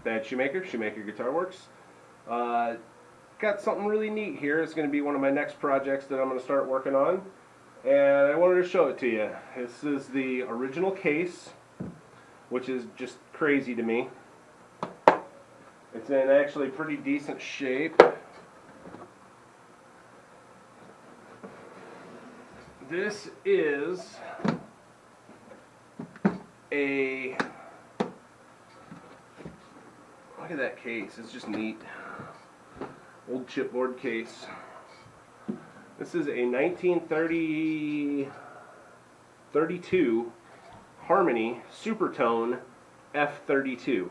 Thad Shoemaker, Shoemaker Guitar Works. Got something really neat here. It's going to be one of my next projects that I'm going to start working on, and I wanted to show it to you. This is the original case, which is just crazy to me. It's in actually pretty decent shape. This is a, look at that case, it's just neat. Old chipboard case. This is a 1932 Harmony Supertone F32.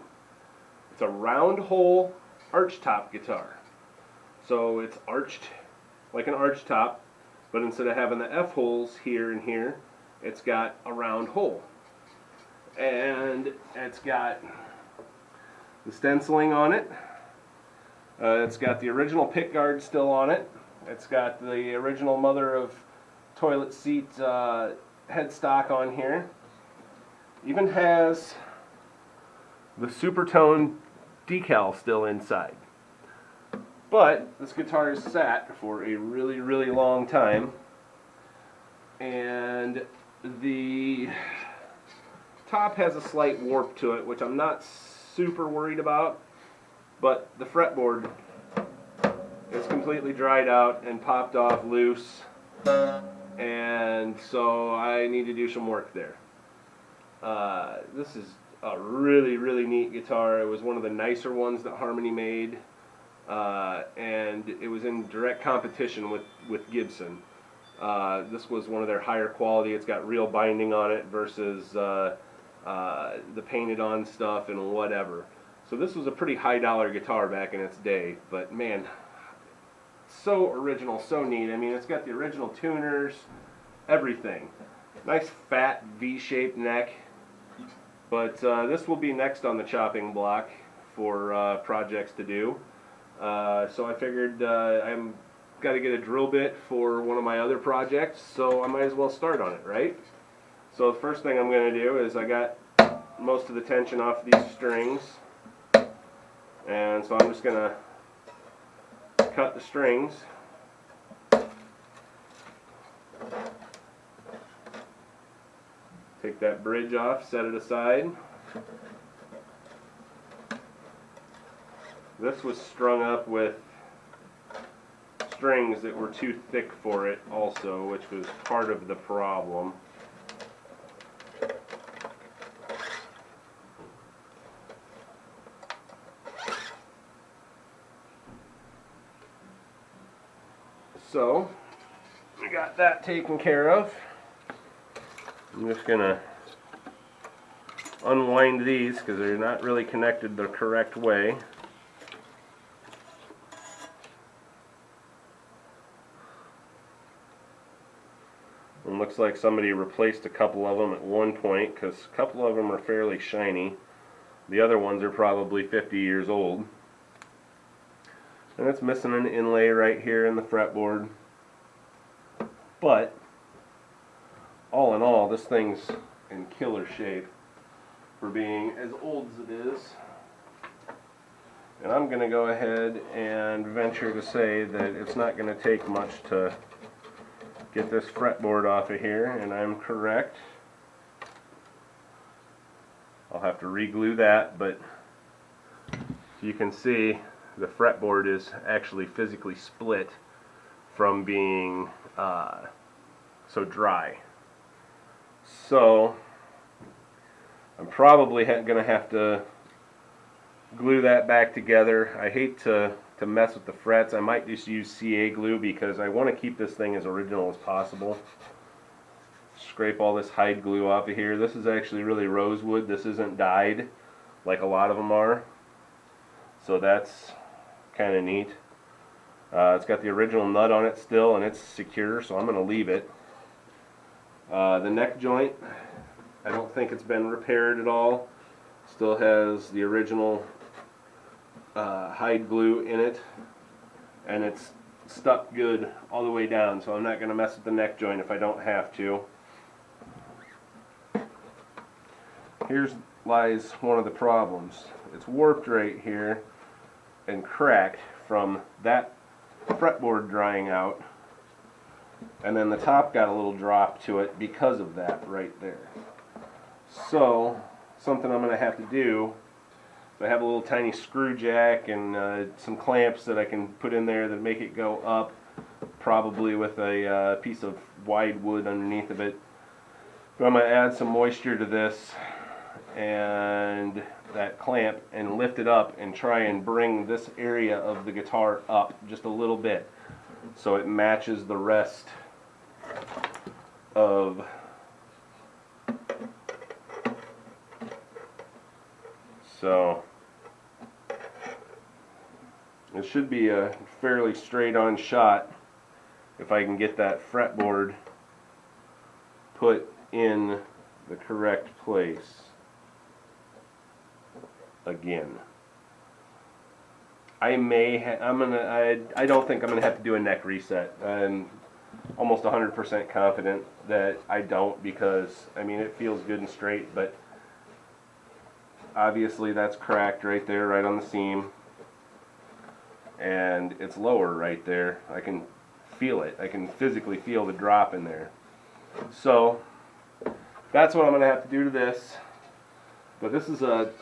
It's a round hole archtop guitar. So it's arched like an archtop, but instead of having the F holes here and here, it's got a round hole. And it's got the stenciling on it. It's got the original pick guard still on it. It's got the original mother of toilet seat headstock on here. Even has the Supertone decal still inside. But this guitar is sat for a really, really long time, and the top has a slight warp to it, which I'm not super worried about. But the fretboard is completely dried out and popped off loose, and so I need to do some work there. This is a really, really neat guitar. It was one of the nicer ones that Harmony made, and it was in direct competition with Gibson. This was one of their higher quality. It's got real binding on it versus the painted on stuff and whatever. So this was a pretty high dollar guitar back in its day, but man, so original, so neat. I mean, it's got the original tuners, everything. Nice fat V-shaped neck, but this will be next on the chopping block for projects to do. So I figured I'm got to get a drill bit for one of my other projects, so I might as well start on it, right? So the first thing I'm going to do is I got most of the tension off these strings. And so I'm just going to cut the strings. Take that bridge off, set it aside. This was strung up with strings that were too thick for it also, which was part of the problem. So, we got that taken care of. I'm just going to unwind these because they're not really connected the correct way. It looks like somebody replaced a couple of them at one point because a couple of them are fairly shiny. The other ones are probably 50 years old. And it's missing an inlay right here in the fretboard. But, all in all, this thing's in killer shape for being as old as it is. And I'm going to go ahead and venture to say that it's not going to take much to get this fretboard off of here, and I'm correct. I'll have to re-glue that, but you can see the fretboard is actually physically split from being so dry. So I'm probably going to have to glue that back together. I hate to mess with the frets. I might just use CA glue because I want to keep this thing as original as possible. Scrape all this hide glue off of here. This is actually really rosewood. This isn't dyed like a lot of them are. So that's kind of neat. It's got the original nut on it still, and it's secure, so I'm going to leave it. The neck joint, I don't think it's been repaired at all. Still has the original hide glue in it, and it's stuck good all the way down, so I'm not going to mess with the neck joint if I don't have to. Here's lies one of the problems. it's warped right here and cracked from that fretboard drying out, and then the top got a little drop to it because of that right there. So something I'm going to have to do, I have a little tiny screw jack and some clamps that I can put in there that make it go up, probably with a piece of wide wood underneath of it. But I'm going to add some moisture to this and that clamp and lift it up and try and bring this area of the guitar up just a little bit so it matches the rest of so it should be a fairly straight on shot if I can get that fretboard put in the correct place again. I don't think I'm gonna have to do a neck reset. I'm almost 100% confident that I don't, because I mean it feels good and straight, but obviously that's cracked right there, right on the seam, and it's lower right there. I can feel it. I can physically feel the drop in there. So that's what I'm gonna have to do to this. But this is a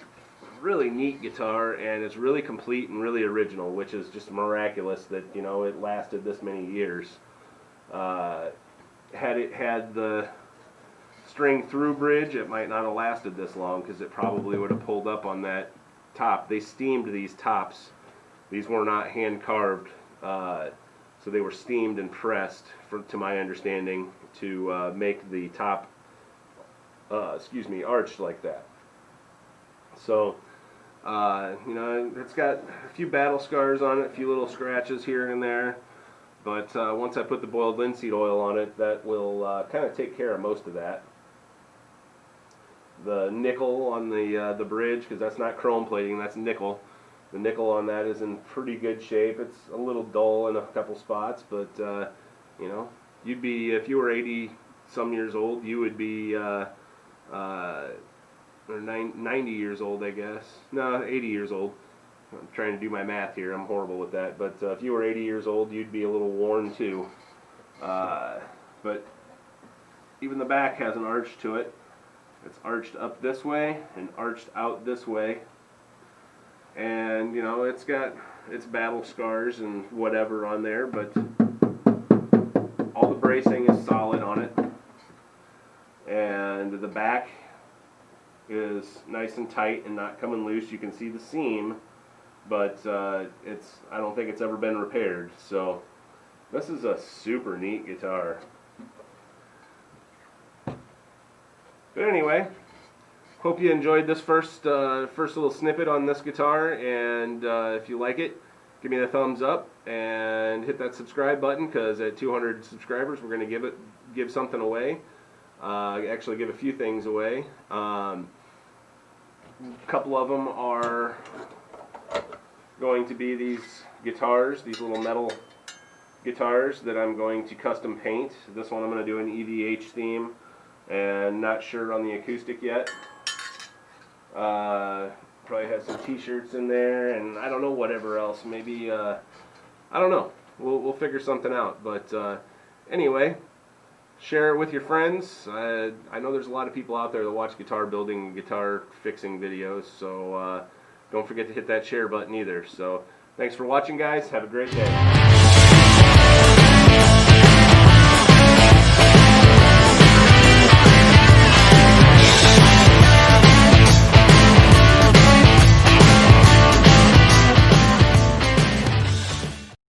really neat guitar, and it's really complete and really original, which is just miraculous that, you know, it lasted this many years. Had it had the string through bridge, it might not have lasted this long, because it probably would have pulled up on that top. They steamed these tops. These were not hand carved, so they were steamed and pressed, to my understanding, to make the top arched like that. So you know, it's got a few battle scars on it, a few little scratches here and there, but once I put the boiled linseed oil on it, that will kind of take care of most of that. The nickel on the bridge, because that's not chrome plating, that's nickel. The nickel on that is in pretty good shape. It's a little dull in a couple spots, but you know, you'd be, if you were 80 some years old, you would be or 90 years old, I guess. No, 80 years old. I'm trying to do my math here. I'm horrible with that. But if you were 80 years old, you'd be a little worn too. But even the back has an arch to it. It's arched up this way and arched out this way. And, you know, it's got its battle scars and whatever on there, but all the bracing is solid on it. And the back is nice and tight and not coming loose. You can see the seam, but I don't think it's ever been repaired. So this is a super neat guitar. But anyway, hope you enjoyed this first little snippet on this guitar, and if you like it, give me the thumbs up and hit that subscribe button, because at 200 subscribers we're going to give something away. Actually give a few things away. A couple of them are going to be these guitars, these little metal guitars that I'm going to custom paint. This one I'm going to do an EVH theme, and not sure on the acoustic yet. Probably has some t-shirts in there, and I don't know, whatever else. Maybe, I don't know. We'll figure something out. But anyway, share it with your friends. I know there's a lot of people out there that watch guitar building and guitar fixing videos, so don't forget to hit that share button either. So thanks for watching, guys. Have a great day.